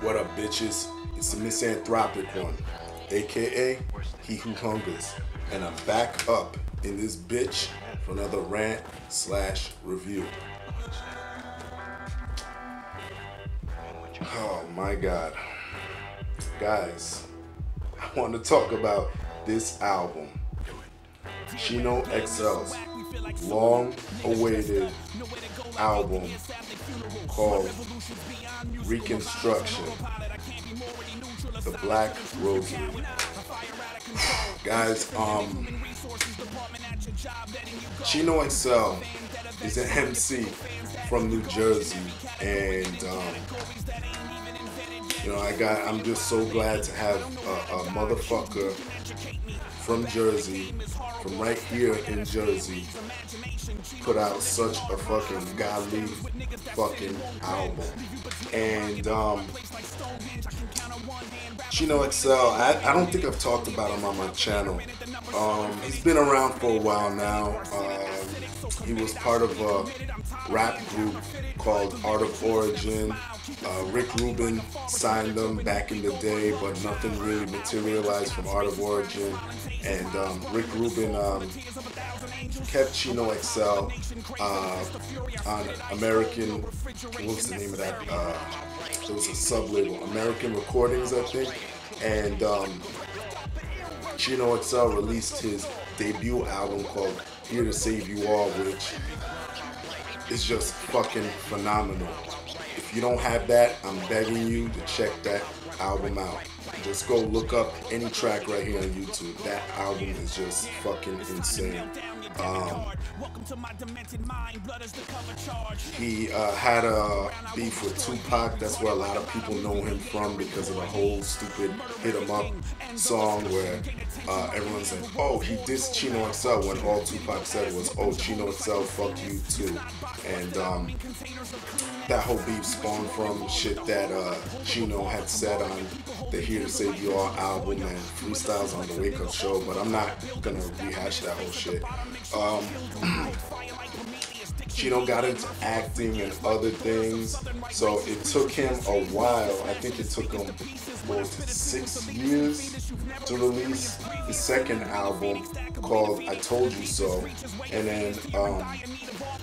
What up, bitches? It's the MisanthropikOne, aka He Who Hungers, and I'm back up in this bitch for another rant/review. Oh my god. Guys, I want to talk about this album. Chino XL's long-awaited album called Reconstruction, the Black Rosary. Guys, Chino XL is an MC from New Jersey, and you know, I'm just so glad to have a motherfucker from Jersey, from right here in Jersey, put out such a fucking godly fucking album. And Chino XL, I don't think I've talked about him on my channel. He's been around for a while now. He was part of a rap group called Art of Origin. Rick Rubin signed them back in the day, but nothing really materialized from Art of Origin. And Rick Rubin kept Chino XL on American, what was the name of that? It was a sub-label, American Recordings, I think. And Chino XL released his debut album called Here to Save You All, which is just fucking phenomenal. If you don't have that, I'm begging you to check that album out. Just go look up any track right here on YouTube. That album is just fucking insane. He had a beef with Tupac. That's where a lot of people know him from, because of the whole stupid Hit 'Em Up song where everyone's like, oh, he dissed Chino XL, when all Tupac said was, oh, Chino XL, fuck you too. And that whole beef spawned from shit that Chino had said on the Here to Save You All album and freestyles on the Wake Up Show, but I'm not gonna rehash that whole shit. Chino got into acting and other things, so it took him a while. I think it took him 6 years to release his second album called I Told You So, and then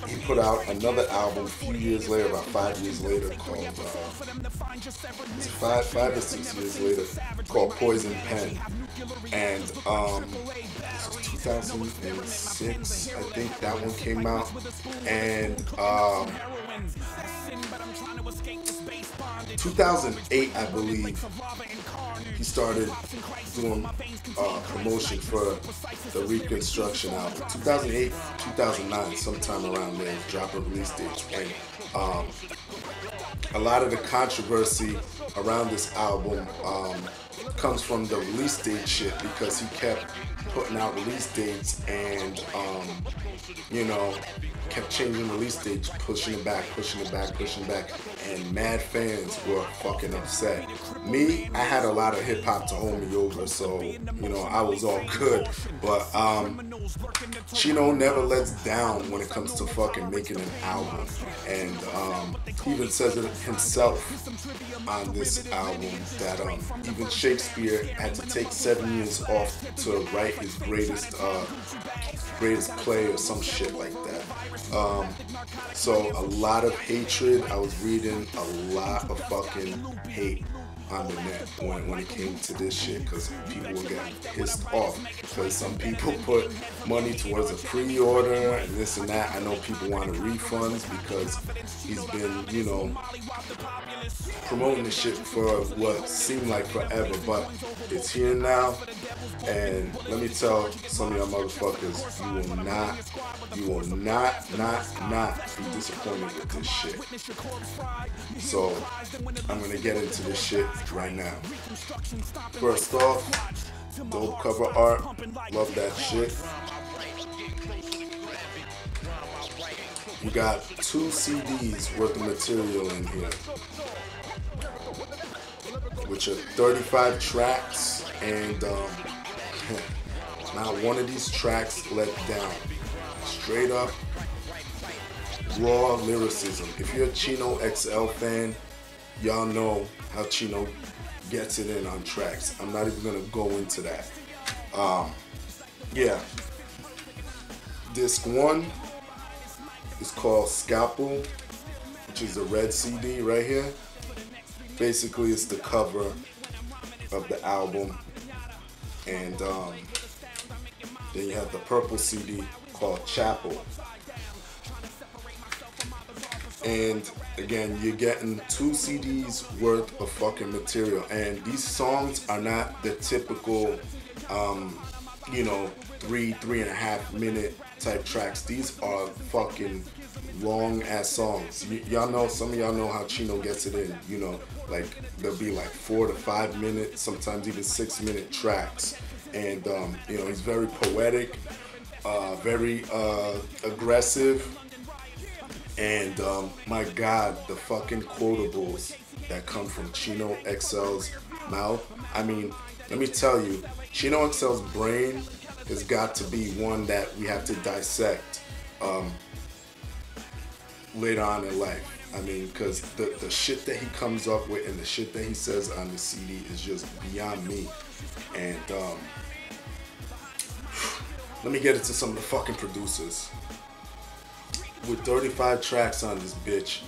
he put out another album a few years later, about 5 years later, called 5 or 6 years later, called Poison Pen. And this was 2006, I think that one came out. And 2008, I believe, he started doing promotion for the Reconstruction album. 2008, 2009, sometime around there, dropping release dates. And a lot of the controversy around this album comes from the release date shit, because he kept putting out release dates and you know, kept changing release dates, pushing it back, and mad fans were fucking upset. Me, I had a lot of hip hop to hold me over, so you know, I was all good. But Chino never lets down when it comes to fucking making an album, and he even says it himself on this album that even Shakespeare had to take 7 years off to write his greatest play or some shit like that. So a lot of hatred. I was reading a lot of fucking hate on the net when it came to this shit, because people were getting pissed off because some people put money towards a pre-order and this and that. I know people wanted refunds because he's been, you know, promoting this shit for what seemed like forever, but it's here now. And let me tell some of y'all motherfuckers, you will not be disappointed with this shit. So I'm gonna get into this shit right now. First off, dope cover art. Love that shit. You got 2 CDs worth of material in here, which are 35 tracks, and not one of these tracks let down. Straight up raw lyricism. If you're a Chino XL fan, y'all know how Chino gets it in on tracks. I'm not even gonna go into that. Yeah. Disc 1 is called Scalpel, which is a red CD right here. Basically, it's the cover of the album. And then you have the purple CD called Chapel. And again, you're getting 2 CDs worth of fucking material. And these songs are not the typical, you know, 3.5 minute type tracks. These are fucking long ass songs. Y'all know, some of y'all know how Chino gets it in, you know, like there'll be like 4 to 5 minute, sometimes even 6 minute tracks. And you know, he's very poetic, very aggressive, and my God, the fucking quotables that come from Chino XL's mouth. I mean, let me tell you, Chino XL's brain has got to be one that we have to dissect later on in life. I mean, because the shit that he comes up with and the shit that he says on the CD is just beyond me. And let me get into some of the fucking producers. With 35 tracks on this bitch,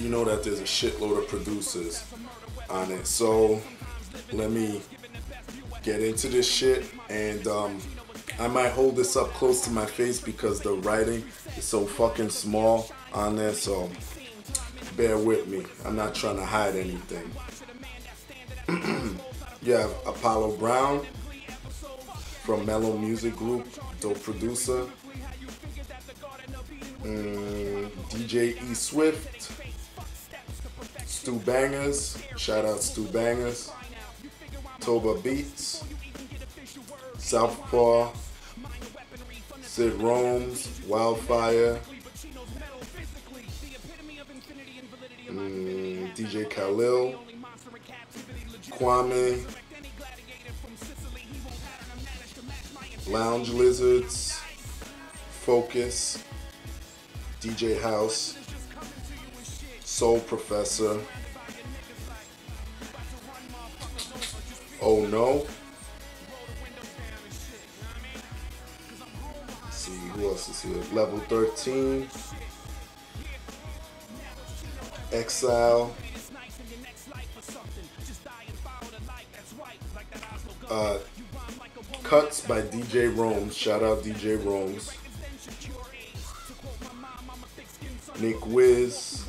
you know that there's a shitload of producers on it. So let me get into this shit, and I might hold this up close to my face because the writing is so fucking small on there, so bear with me. I'm not trying to hide anything. You have Apollo Brown from Mellow Music Group, dope producer. DJ E Swift, Stu Bangers, shout out Stu Bangers, Toba Beats, Southpaw, Sid Rome's, Wildfire, DJ Khalil, Kwame, Lounge Lizards, Focus, DJ House, Soul Professor, Oh No. Let's see who else is here. Level 13, Exile, Cuts by DJ Rome's. Shout out DJ Rome's. Nick Wiz,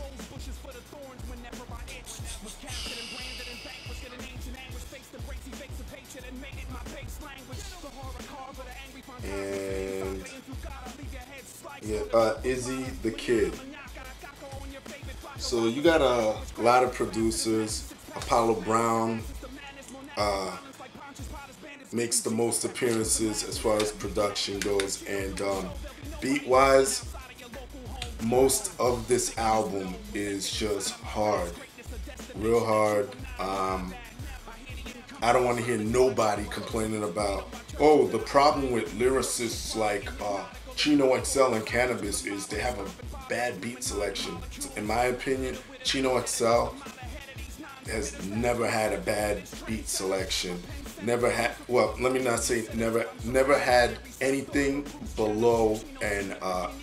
and yeah, Izzy the Kid. So you got a lot of producers. Apollo Brown makes the most appearances as far as production goes, and beat-wise, most of this album is just hard, real hard. I don't want to hear nobody complaining about, oh, the problem with lyricists like Chino XL and Cannabis is they have a bad beat selection. In my opinion, Chino XL has never had a bad beat selection. Never had, well, let me not say never had anything below an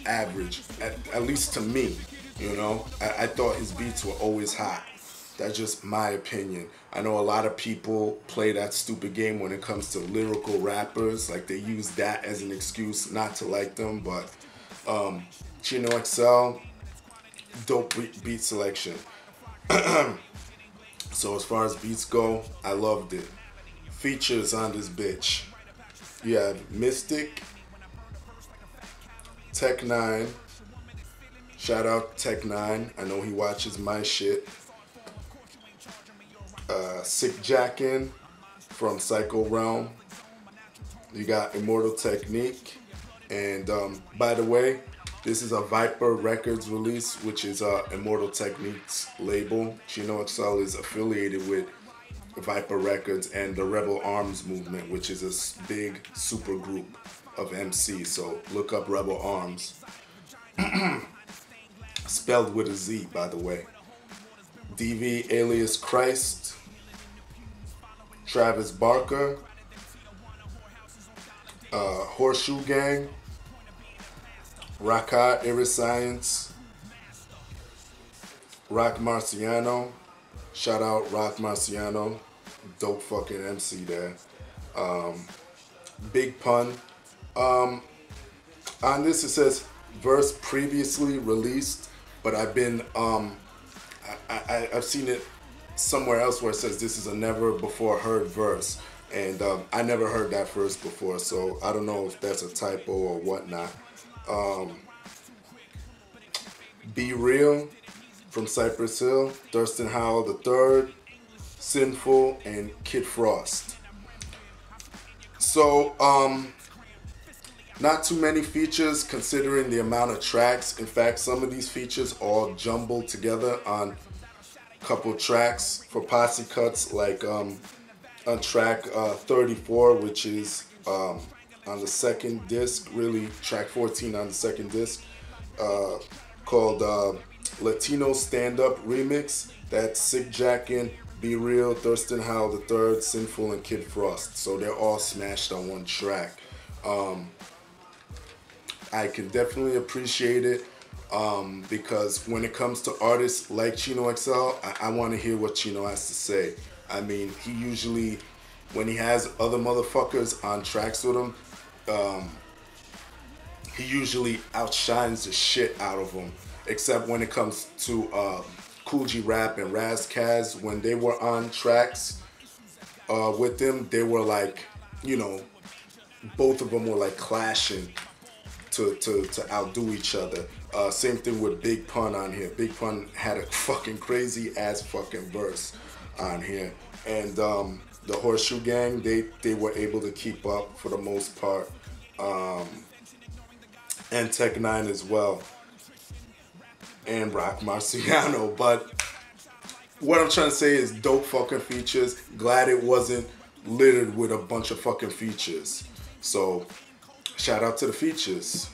average, at least to me, you know. I thought his beats were always hot. That's just my opinion. I know a lot of people play that stupid game when it comes to lyrical rappers, like they use that as an excuse not to like them, but Chino XL, dope beat selection. So as far as beats go, I loved it. Features on this bitch. You have Mystic, Tech 9. Shout out Tech 9. I know he watches my shit. Sick Jackin from Psycho Realm. You got Immortal Technique. And by the way, this is a Viper Records release, which is Immortal Technique's label. Chino XL is affiliated with Viper Records and the Rebel Arms movement, which is a big super group of MCs. So look up Rebel Arms. Spelled with a Z, by the way. DV alias Christ. Travis Barker. Horseshoe Gang. Raka Iriscience. Rock Marciano. Shout out Rock Marciano. Dope fucking MC there. Big Pun. On this it says verse previously released, but I've been I've seen it somewhere else where it says this is a never before heard verse, and I never heard that verse before, so I don't know if that's a typo or whatnot. Be Real from Cypress Hill, Thurston Howell III, Sinful, and Kid Frost. So not too many features considering the amount of tracks. In fact, some of these features all jumbled together on a couple tracks for posse cuts, like on track 34, which is on the second disc, really track 14 on the second disc, called Latino Stand Up Remix. That's Sick Jackin, Be Real, Thurston Howell III, Sinful, and Kid Frost. So they're all smashed on one track. I can definitely appreciate it because when it comes to artists like Chino XL, I want to hear what Chino has to say. I mean, he usually, when he has other motherfuckers on tracks with him, he usually outshines the shit out of them. Except when it comes to Kool G Rap and Raz Kaz, when they were on tracks with him, they were like, you know, both of them were like clashing to outdo each other. Same thing with Big Pun on here. Big Pun had a fucking crazy ass fucking verse on here, and the Horseshoe Gang, they were able to keep up for the most part, and Tech 9 as well, and Rock Marciano. But what I'm trying to say is dope fucking features. Glad it wasn't littered with a bunch of fucking features. So shout out to the features.